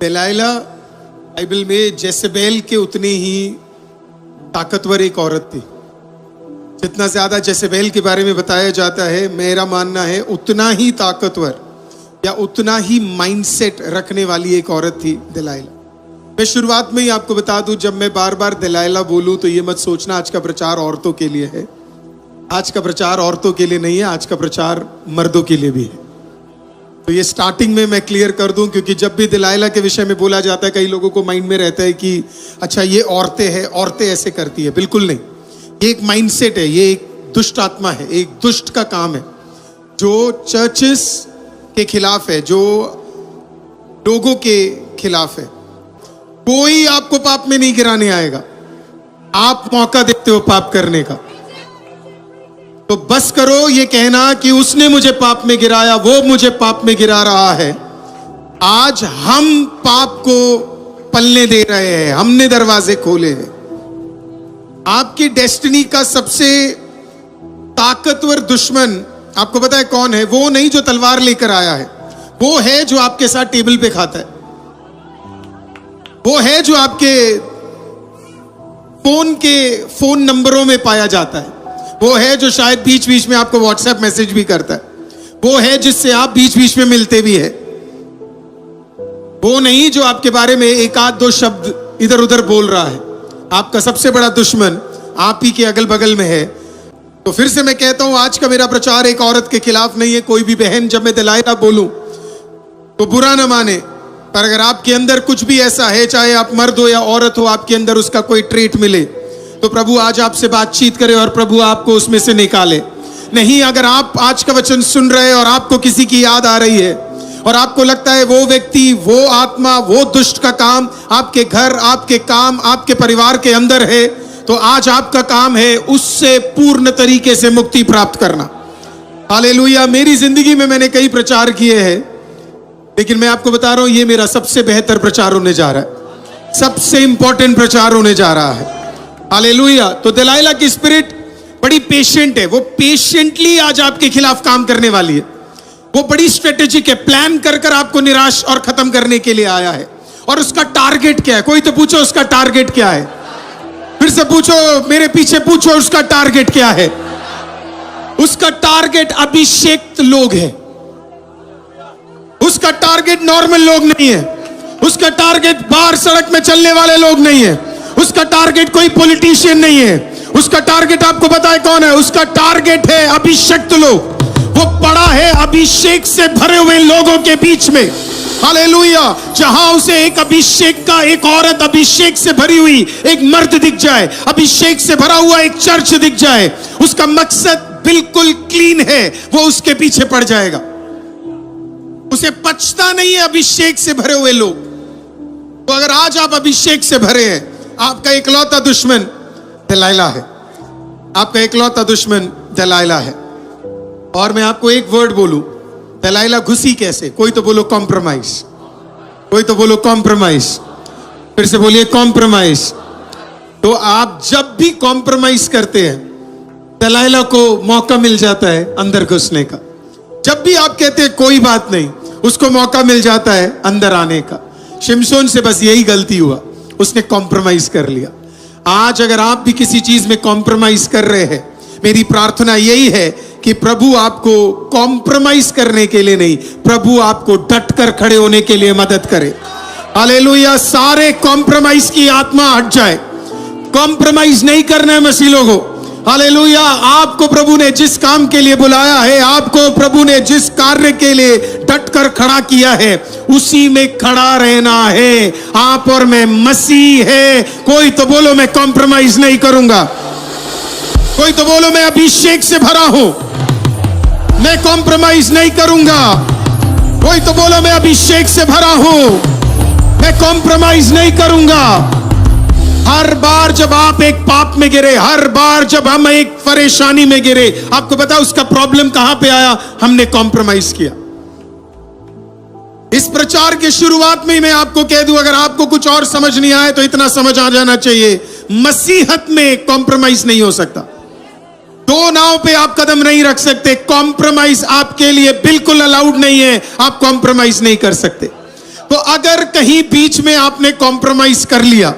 दलाइला Bible में जेसेबेल के उतनी ही ताकतवर एक औरत थी। जितना ज्यादा जेसेबेल के बारे में बताया जाता है, मेरा मानना है उतना ही ताकतवर या उतना ही माइंडसेट रखने वाली एक औरत थी दलाइला। मैं शुरुआत में ही आपको बता दूं, जब मैं बार बार दलाइला बोलूं तो ये मत सोचना आज का प्रचार औरतों के लिए है। आज का प्रचार औरतों के लिए नहीं है, आज का प्रचार मर्दों के लिए भी है। तो ये स्टार्टिंग में मैं क्लियर कर दूं, क्योंकि जब भी दलाइला के विषय में बोला जाता है कई लोगों को माइंड में रहता है कि अच्छा ये औरतें हैं, औरतें ऐसे करती है। बिल्कुल नहीं, ये एक माइंडसेट है, ये एक दुष्ट आत्मा है, एक दुष्ट का काम है जो चर्चेस के खिलाफ है, जो लोगों के खिलाफ है। कोई आपको पाप में नहीं गिराने आएगा, आप मौका देते हो पाप करने का। तो बस करो ये कहना कि उसने मुझे पाप में गिराया, वो मुझे पाप में गिरा रहा है। आज हम पाप को पलने दे रहे हैं, हमने दरवाजे खोले हैं। आपकी डेस्टिनी का सबसे ताकतवर दुश्मन आपको पता है कौन है? वो नहीं जो तलवार लेकर आया है, वो है जो आपके साथ टेबल पे खाता है, वो है जो आपके फोन नंबरों में पाया जाता है, वो है जो शायद बीच बीच में आपको व्हाट्सएप मैसेज भी करता है, वो है जिससे आप बीच बीच में मिलते भी है। वो नहीं जो आपके बारे में एक आध दो शब्द इधर उधर बोल रहा है। आपका सबसे बड़ा दुश्मन आप ही के अगल बगल में है। तो फिर से मैं कहता हूं, आज का मेरा प्रचार एक औरत के खिलाफ नहीं है। कोई भी बहन जब मैं दलाइला बोलूं तो बुरा ना माने, पर अगर आपके अंदर कुछ भी ऐसा है, चाहे आप मर्द हो या औरत हो, आपके अंदर उसका कोई ट्रेट मिले तो प्रभु आज आपसे बातचीत करे और प्रभु आपको उसमें से निकाले। नहीं, अगर आप आज का वचन सुन रहे हैं और आपको किसी की याद आ रही है और आपको लगता है वो व्यक्ति, वो आत्मा, वो दुष्ट का काम आपके घर, आपके काम, आपके परिवार के अंदर है, तो आज आपका काम है उससे पूर्ण तरीके से मुक्ति प्राप्त करना। हालेलुया। मेरी जिंदगी में मैंने कई प्रचार किए हैं, लेकिन मैं आपको बता रहा हूं ये मेरा सबसे बेहतर प्रचार होने जा रहा है, सबसे इंपॉर्टेंट प्रचार होने जा रहा है। हालेलुया। तो दलाइला की स्पिरिट बड़ी पेशेंट है, वो पेशेंटली आज आपके खिलाफ काम करने वाली है। वो बड़ी स्ट्रेटेजिक है, प्लान कर कर आपको निराश और खत्म करने के लिए आया है। और उसका टारगेट क्या है? कोई तो पूछो उसका टारगेट क्या है। फिर से पूछो, मेरे पीछे पूछो उसका टारगेट क्या है। उसका टारगेट अभिषेक्त लोग है, उसका टारगेट नॉर्मल लोग नहीं है, उसका टारगेट बाहर सड़क में चलने वाले लोग नहीं है, उसका टारगेट कोई पॉलिटिशियन नहीं है। उसका टारगेट आपको पता है कौन है? उसका टारगेट है अभिषेक्त लोग। वो पड़ा है अभिषेक से भरे हुए लोगों के बीच में। हालेलुया। जहां उसे एक अभिषेक का, एक औरत अभिषेक से भरी हुई, एक मर्द दिख जाए, अभिषेक से भरा हुआ एक चर्च दिख जाए, उसका मकसद बिल्कुल क्लीन है, वो उसके पीछे पड़ जाएगा। उसे पचता नहीं है अभिषेक से भरे हुए लोग। तो अगर आज आप अभिषेक से भरे हैं, आपका इकलौता दुश्मन दलाइला है, आपका इकलौता दुश्मन दलाइला है। और मैं आपको एक वर्ड बोलूं, दलाइला घुसी कैसे? कोई तो बोलो कॉम्प्रोमाइज, कोई तो बोलो कॉम्प्रोमाइज, फिर से बोलिए कॉम्प्रोमाइज। तो आप जब भी कॉम्प्रोमाइज करते हैं, दलाइला को मौका मिल जाता है अंदर घुसने का। जब भी आप कहते हैं कोई बात नहीं, उसको मौका मिल जाता है अंदर आने का। शिमशोन से बस यही गलती हुआ, उसने कॉम्प्रोमाइज कर लिया। आज अगर आप भी किसी चीज में कॉम्प्रोमाइज कर रहे हैं, मेरी प्रार्थना यही है कि प्रभु आपको कॉम्प्रोमाइज करने के लिए नहीं, प्रभु आपको डटकर खड़े होने के लिए मदद करे। हालेलुया। सारे कॉम्प्रोमाइज की आत्मा हट जाए। कॉम्प्रोमाइज नहीं करना है मसीह लोगों। हालेलुया। आपको प्रभु ने जिस काम के लिए बुलाया है, आपको प्रभु ने जिस कार्य के लिए डटकर खड़ा किया है, उसी में खड़ा रहना है। आप और मैं मसीह है। कोई तो बोलो मैं कॉम्प्रोमाइज नहीं करूंगा। कोई तो बोलो मैं अभिषेक से भरा हूं, मैं कॉम्प्रोमाइज नहीं करूंगा। कोई तो बोलो मैं अभिषेक से भरा हूं, मैं कॉम्प्रोमाइज नहीं करूंगा। हर बार जब आप एक पाप में गिरे, हर बार जब हम एक परेशानी में गिरे, आपको पता उसका प्रॉब्लम कहां पे आया? हमने कॉम्प्रोमाइज किया। इस प्रचार के शुरुआत में ही मैं आपको कह दूं, अगर आपको कुछ और समझ नहीं आए तो इतना समझ आ जाना चाहिए, मसीहत में कॉम्प्रोमाइज नहीं हो सकता। दो नाव पे आप कदम नहीं रख सकते। कॉम्प्रोमाइज आपके लिए बिल्कुल अलाउड नहीं है, आप कॉम्प्रोमाइज नहीं कर सकते। तो अगर कहीं बीच में आपने कॉम्प्रोमाइज कर लिया,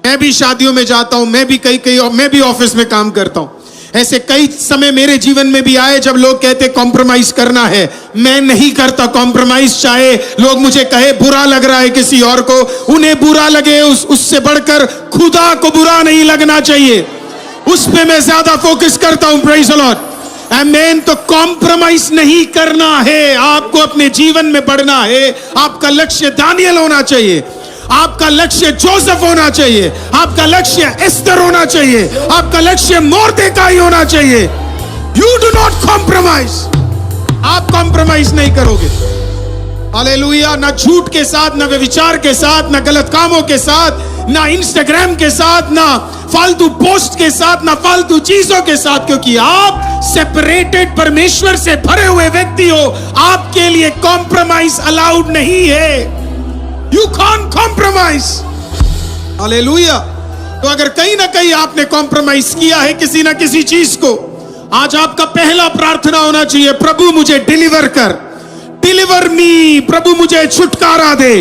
मैं भी शादियों में जाता हूं, मैं भी ऑफिस में काम करता हूं, ऐसे कई समय मेरे जीवन में भी आए जब लोग कहते कॉम्प्रोमाइज करना है, मैं नहीं करता कॉम्प्रोमाइज। चाहे लोग मुझे कहे बुरा लग रहा है किसी और को, उन्हें बुरा लगे, उससे बढ़कर खुदा को बुरा नहीं लगना चाहिए, उस पे मैं ज्यादा फोकस करता हूं। प्रेज़ द लॉर्ड, आमेन। तो कॉम्प्रोमाइज नहीं करना है, आपको अपने जीवन में बढ़ना है। आपका लक्ष्य दानियल होना चाहिए, आपका लक्ष्य जोसेफ होना चाहिए, आपका लक्ष्य एस्तर होना चाहिए, आपका लक्ष्य मोर्देकाई होना चाहिए। यू डू नॉट कॉम्प्रोमाइज, आप कॉम्प्रोमाइज नहीं करोगे। हालेलुया। ना झूठ के साथ, ना व्यभिचार के साथ, ना गलत कामों के साथ, ना इंस्टाग्राम के साथ, ना फालतू पोस्ट के साथ, ना फालतू चीजों के साथ, क्योंकि आप सेपरेटेड परमेश्वर से भरे हुए व्यक्ति हो। आपके लिए कॉम्प्रोमाइज अलाउड नहीं है। You can't compromise. हालेलुया। तो अगर कहीं ना कहीं आपने कॉम्प्रोमाइज किया है किसी ना किसी चीज को, आज आपका पहला प्रार्थना होना चाहिए, प्रभु मुझे डिलीवर कर, डिलीवर मी, प्रभु मुझे छुटकारा दे।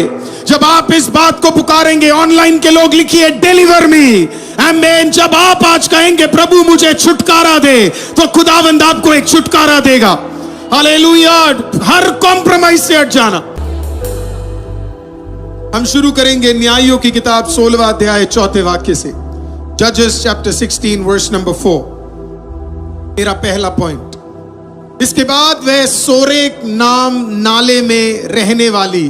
जब आप इस बात को पुकारेंगे, ऑनलाइन के लोग लिखिए डिलीवर मी, आमेन। जब आप आज कहेंगे प्रभु मुझे छुटकारा दे, तो खुदावंद आपको एक छुटकारा देगा। हालेलुया। हर कॉम्प्रोमाइज से हट जाना। हम शुरू करेंगे न्यायों की किताब 16वां अध्याय 4 वाक्य से। जजेस चैप्टर 16 वर्स नंबर 4, मेरा पहला पॉइंट। इसके बाद वह सोरेक नाम नाले में रहने वाली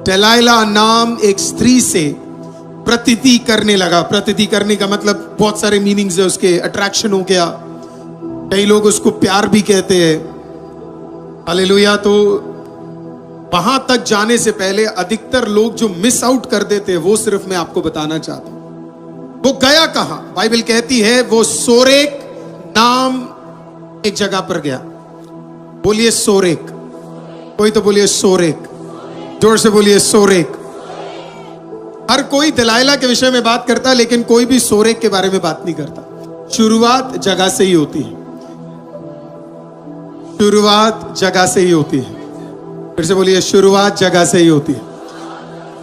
दलाइला नाम एक स्त्री से प्रतीति करने लगा। प्रतीति करने का मतलब बहुत सारे मीनिंग्स है उसके। अट्रैक्शन हो गया, कई लोग उसको प्यार भी कहते हैं। हालेलुया। तो वहां तक जाने से पहले अधिकतर लोग जो मिस आउट कर देते हैं, वो सिर्फ मैं आपको बताना चाहता हूं। वो गया कहां? बाइबल कहती है वो सोरेक नाम एक जगह पर गया। बोलिए सोरेक, कोई तो बोलिए सोरेक, जोर से बोलिए सोरेक। हर कोई दलाइला के विषय में बात करता है, लेकिन कोई भी सोरेक के बारे में बात नहीं करता। शुरुआत जगह से ही होती है, शुरुआत जगह से ही होती है। फिर से बोलिए, शुरुआत जगह से ही होती है।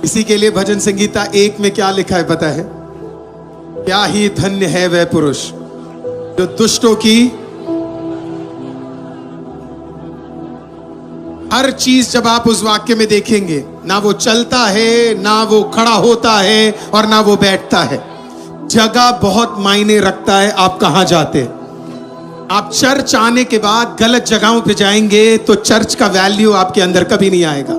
इसी के लिए भजन संगीता 1 में क्या लिखा है पता है? क्या ही धन्य है वह पुरुष जो दुष्टों की हर चीज, जब आप उस वाक्य में देखेंगे, ना वो चलता है, ना वो खड़ा होता है, और ना वो बैठता है। जगह बहुत मायने रखता है, आप कहां जाते हैं। आप चर्च आने के बाद गलत जगहों पे जाएंगे तो चर्च का वैल्यू आपके अंदर कभी नहीं आएगा।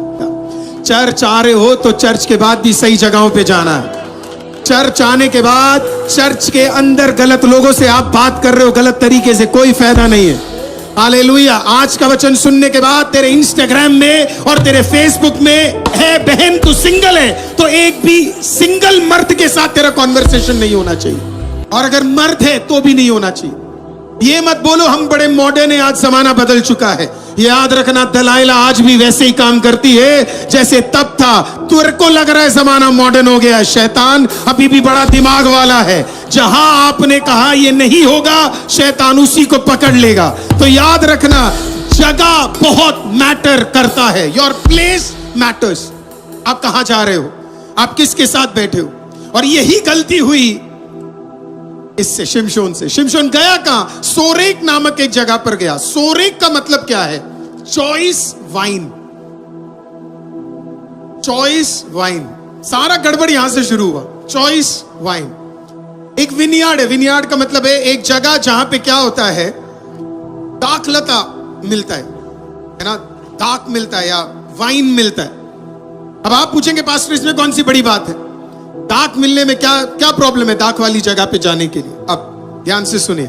चर्च आ रहे हो तो चर्च के बाद भी सही जगहों पे जाना है। चर्च आने के बाद चर्च के अंदर गलत लोगों से आप बात कर रहे हो गलत तरीके से, कोई फायदा नहीं है। हालेलुया। आज का वचन सुनने के बाद तेरे इंस्टाग्राम में और तेरे फेसबुक में है बहन तू सिंगल है, तो एक भी सिंगल मर्द के साथ तेरा कॉन्वर्सेशन नहीं होना चाहिए, और अगर मर्द है तो भी नहीं होना चाहिए। ये मत बोलो हम बड़े मॉडर्न है, आज जमाना बदल चुका है। याद रखना, दलाइला आज भी वैसे ही काम करती है जैसे तब था। तेरे को लग रहा है जमाना मॉडर्न हो गया, शैतान अभी भी बड़ा दिमाग वाला है। जहां आपने कहा ये नहीं होगा, शैतान उसी को पकड़ लेगा। तो याद रखना, जगह बहुत मैटर करता है। Your place matters. आप कहां जा रहे हो, आप किसके साथ बैठे हो। और यही गलती हुई इससे, शिमशोन से। शिमशोन गया कहां? सोरेक नामक एक जगह पर गया। सोरेक का मतलब क्या है? Choice wine. चॉइस वाइन, सारा गड़बड़ यहां से शुरू हुआ। चॉइस वाइन एक विनियार्ड है। विनियार्ड का मतलब है एक जगह जहां पे क्या होता है, दाखलता मिलता है ना, दाख मिलता है या वाइन मिलता है। अब आप पूछेंगे पास्टर इसमें कौन सी बड़ी बात है, दाख मिलने में क्या क्या प्रॉब्लम है दाख वाली जगह पे जाने के लिए। अब ध्यान से सुनिए,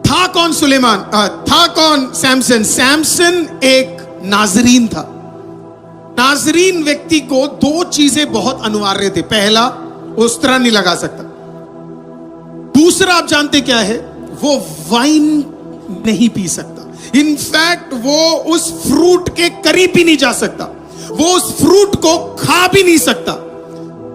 था कौन सुलेमान, था कौन सैमसन। सैमसन एक नाजरीन था। नाजरीन व्यक्ति को दो चीजें बहुत अनिवार्य थे। पहला, उस तरह नहीं लगा सकता। दूसरा आप जानते क्या है, वो वाइन नहीं पी सकता। इनफैक्ट वो उस फ्रूट के करीब भी नहीं जा सकता, वो उस फ्रूट को खा भी नहीं सकता।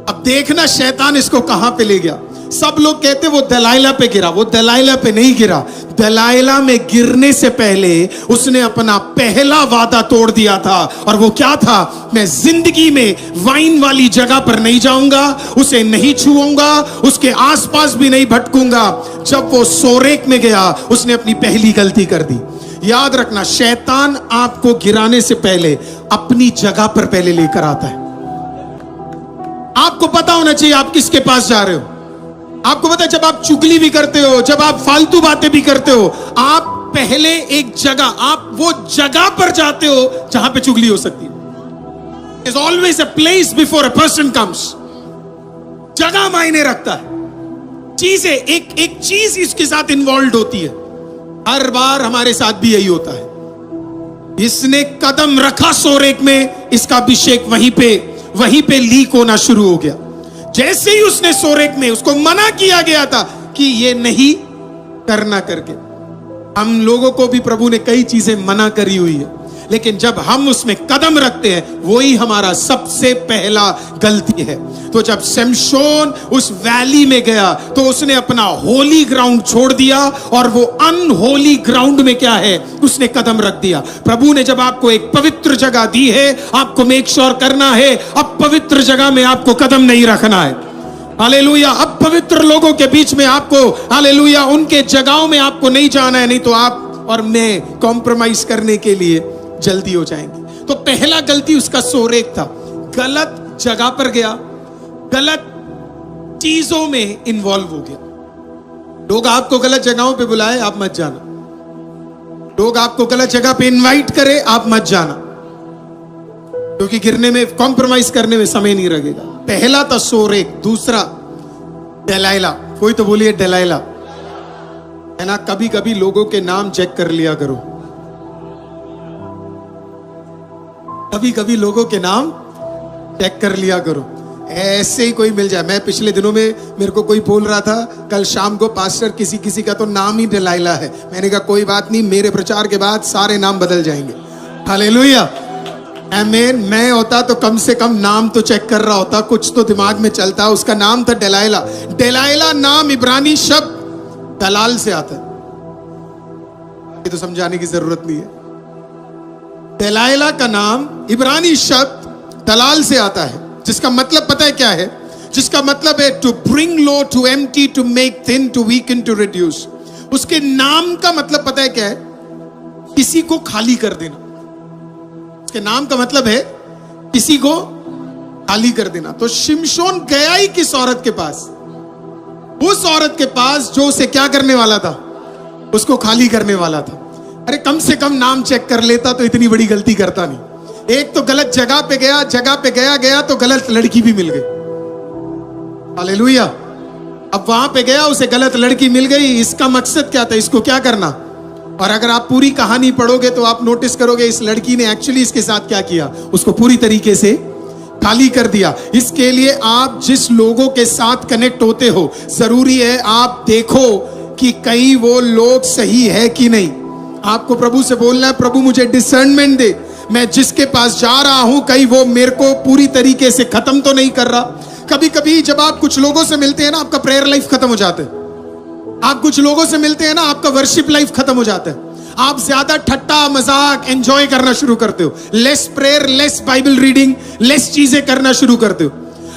अब देखना शैतान इसको कहां पे ले गया। सब लोग कहते वो दलाइला पे गिरा, वो दलाइला पे नहीं गिरा। दलाइला में गिरने से पहले उसने अपना पहला वादा तोड़ दिया था, और वो क्या था? मैं जिंदगी में वाइन वाली जगह पर नहीं जाऊंगा, उसे नहीं छूऊंगा, उसके आसपास भी नहीं भटकूंगा। जब वो सोरेक में गया, उसने अपनी पहली गलती कर दी। याद रखना, शैतान आपको गिराने से पहले अपनी जगह पर पहले लेकर आता है। आपको पता होना चाहिए आप किसके पास जा रहे हो। आपको पता है, जब आप चुगली भी करते हो, जब आप फालतू बातें भी करते हो, आप पहले एक जगह, आप वो जगह पर जाते हो जहां पे चुगली हो सकती है। There's always a place before a person comes. जगह मायने रखता है। चीजें, एक चीज इसके साथ इन्वॉल्व होती है। हर बार हमारे साथ भी यही होता है। इसने कदम रखा सोरेक में, इसका अभिषेक वहीं पे लीक होना शुरू हो गया। जैसे ही उसने सोरेक में, उसको मना किया गया था कि ये नहीं करना करके। हम लोगों को भी प्रभु ने कई चीजें मना करी हुई है, लेकिन जब हम उसमें कदम रखते हैं, वही हमारा सबसे पहला गलती है। तो जब शमशोन उस वैली में गया, तो उसने अपना होली ग्राउंड छोड़ दिया, और वो अनहोली ग्राउंड में क्या है, उसने कदम रख दिया। प्रभु ने जब आपको एक पवित्र जगह दी है, आपको मेक श्योर करना है अब पवित्र जगह में आपको कदम नहीं रखना है। हालेलुया। अब पवित्र लोगों के बीच में आपको, हालेलुया, उनके जगहों में आपको नहीं जाना है, नहीं तो आप और मैं कॉम्प्रोमाइज करने के लिए जल्दी हो जाएंगे। तो पहला गलती उसका सोरेक था, गलत जगह पर गया, गलत चीजों में इन्वॉल्व हो गया। लोग आपको गलत जगहों पे बुलाए, आप मत जाना। लोग आपको गलत जगह पे इनवाइट करे, आप मत जाना, क्योंकि गिरने में, कॉम्प्रोमाइज करने में समय नहीं लगेगा। पहला था सोरेक, दूसरा दलाइला। कोई तो बोलिए दलाइला, है ना। कभी कभी लोगों के नाम चेक कर लिया करो, कभी कभी लोगों के नाम चेक कर लिया करो। ऐसे ही कोई मिल जाए। मैं पिछले दिनों में, मेरे को कोई बोल रहा था कल शाम को, पास्टर किसी का तो नाम ही दलाइला है। मैंने कहा कोई बात नहीं, मेरे प्रचार के बाद सारे नाम बदल जाएंगे। हालेलुया, आमीन। मैं होता तो कम से कम नाम तो चेक कर रहा होता, कुछ तो दिमाग में चलता। उसका नाम था दलाइला। दलाइला नाम इब्रानी शब्द दलाल से आता है, ये तो समझाने की जरूरत नहीं है। दलाइला का नाम इब्रानी शब्द दलाल से आता है, जिसका मतलब पता है क्या है? जिसका मतलब है to bring low, to empty, to make thin, to weaken, to reduce. उसके नाम का मतलब पता है क्या है? किसी को खाली कर देना। उसके नाम का मतलब है किसी को खाली कर देना। तो शिमशोन गया ही किस औरत के पास? उस औरत के पास जो उसे क्या करने वाला था? उसको खाली करने वाला था। अरे कम से कम नाम चेक कर लेता तो इतनी बड़ी गलती करता नहीं। एक तो गलत जगह पे गया, जगह पे गया तो गलत लड़की भी मिल गई। हालेलुया। अब वहां पे गया, उसे गलत लड़की मिल गई। इसका मकसद क्या था? इसको क्या करना? और अगर आप पूरी कहानी पढ़ोगे तो आप नोटिस करोगे इस लड़की ने एक्चुअली इसके साथ क्या किया, उसको पूरी तरीके से खाली कर दिया। इसके लिए आप जिस लोगों के साथ कनेक्ट होते हो, जरूरी है आप देखो कि कहीं वो लोग सही है कि नहीं। आपको प्रभु से बोलना है, प्रभु मुझे डिसर्नमेंट दे, मैं जिसके पास जा रहा हूं कहीं वो मेरे को पूरी तरीके से खत्म तो नहीं कर रहा। कभी कभी जब आप कुछ लोगों से मिलते हैं ना, आपका प्रेयर लाइफ खत्म हो जाता है। आप कुछ लोगों से मिलते हैं ना, आपका वर्शिप लाइफ खत्म हो जाता है। आप ज्यादा ठट्टा मजाक एंजॉय करना शुरू करते हो, less prayer, less Bible reading, less चीजें करना शुरू करते हो।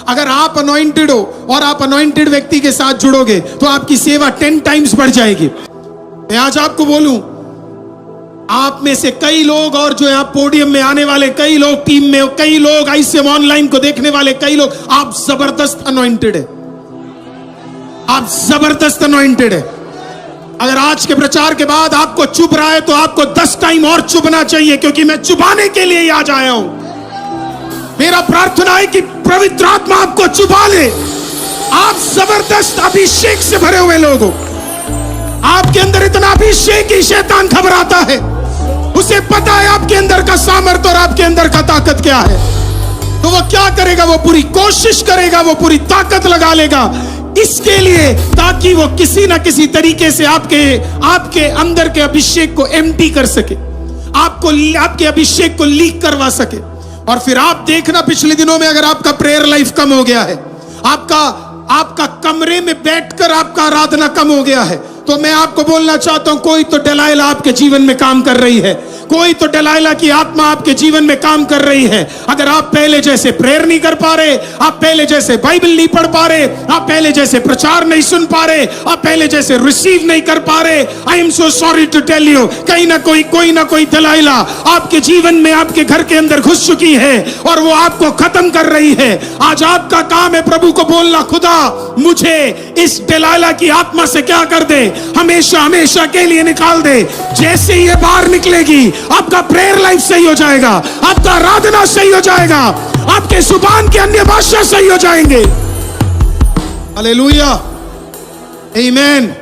अगर आप अनॉइंटेड हो और आप अनॉइंटेड व्यक्ति के साथ जुड़ोगे तो आपकी सेवा 10 टाइम्स बढ़ जाएगी। मैं आज आपको बोलूं, आप में से कई लोग और जो यहाँ पोडियम में आने वाले कई लोग, टीम में कई लोग, आईसीएम ऑनलाइन को देखने वाले कई लोग, आप जबरदस्त अनॉइंटेड है। आप जबरदस्त अनॉइंटेड है। अगर आज के प्रचार के बाद आपको चुभ रहा है तो आपको 10 टाइम और चुभना चाहिए, क्योंकि मैं चुभाने के लिए ही आज आया हूं। मेरा प्रार्थना है कि पवित्र आत्मा आपको चुभा ले। आप जबरदस्त अभिषेक से भरे हुए लोग हो। आपके अंदर इतना अभिषेक ही शैतान घबराता है। उसे पता है आपके अंदर का सामर्थ्य और आपके अंदर का ताकत क्या है। तो वो क्या करेगा? वो पूरी कोशिश करेगा, वो पूरी ताकत लगा लेगा इसके लिए, ताकि वो किसी ना किसी तरीके से आपके अंदर के अभिषेक को एम्प्टी कर सके, आपके अभिषेक को लीक करवा सके। और फिर आप देखना, पिछले दिनों में अगर आपका प्रेयर लाइफ कम हो गया है, आपका आपका कमरे में बैठकर आपका आराधना कम हो गया है। तो मैं आपको बोलना चाहता हूं, कोई तो दलाइला आपके जीवन में काम कर रही है, कोई तो दलाइला की आत्मा आपके जीवन में काम कर रही है। अगर आप पहले जैसे प्रेयर नहीं कर पा रहे, आप पहले जैसे बाइबल नहीं पढ़ पा रहे, आप पहले जैसे प्रचार नहीं सुन पा रहे, आप पहले जैसे रिसीव नहीं कर पा रहे, I am so sorry to tell you, कहीं ना कोई दलाइला आपके जीवन में, आपके घर के अंदर घुस चुकी है और वो आपको खत्म कर रही है। आज आपका काम है प्रभु को बोलना, खुदा मुझे इस दलाइला की आत्मा से क्या कर दे, हमेशा हमेशा के लिए निकाल दे। जैसे ये बाहर निकलेगी, आपका प्रेयर लाइफ सही हो जाएगा, आपका आराधना सही हो जाएगा, आपके जुबान की अन्य भाषा सही हो जाएंगे। हालेलुया, आमीन।